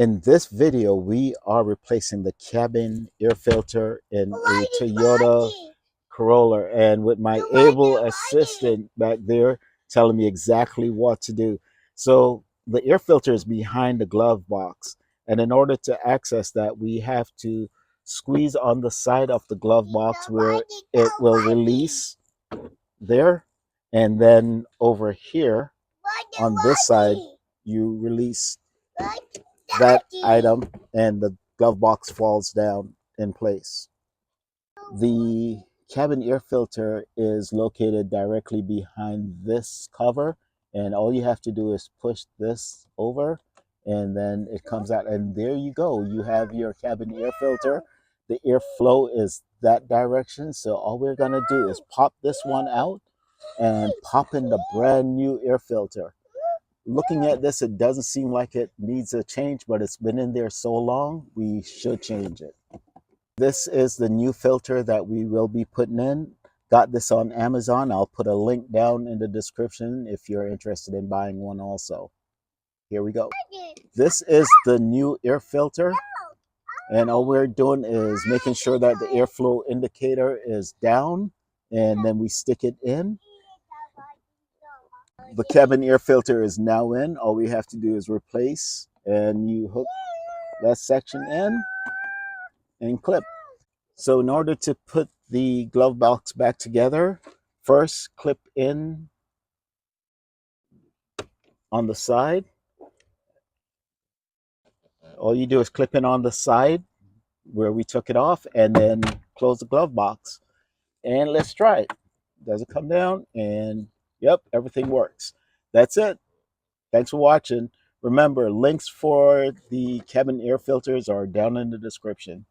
In this video, we are replacing the cabin air filter in a Toyota Corolla, and with my able assistant back there telling me exactly what to do. So the air filter is behind the glove box, and in order to access that, we have to squeeze on the side of the glove box where it will release there, and then over here on this side, you release that item and the glove box falls down in place. The cabin air filter is located directly behind this cover, and all you have to do is push this over and then it comes out, and there you go. You have your cabin air filter. The airflow is that direction, so all we're going to do is pop this one out and pop in the brand new air filter. Looking at this, it doesn't seem like it needs a change, but it's been in there so long, we should change it. This is the new filter that we will be putting in. Got this on Amazon. I'll put a link down in the description if you're interested in buying one also. Here we go. This is the new air filter, and all we're doing is making sure that the airflow indicator is down, and then we stick it in. The cabin air filter is now in. All we have to do is replace, and you hook that section in and clip. So in order to put the glove box back together, first clip in on the side. All you do is clip in on the side where we took it off, and then close the glove box. And let's try it. Does it come down? And yep, everything works. That's it. Thanks for watching. Remember, links for the cabin air filters are down in the description.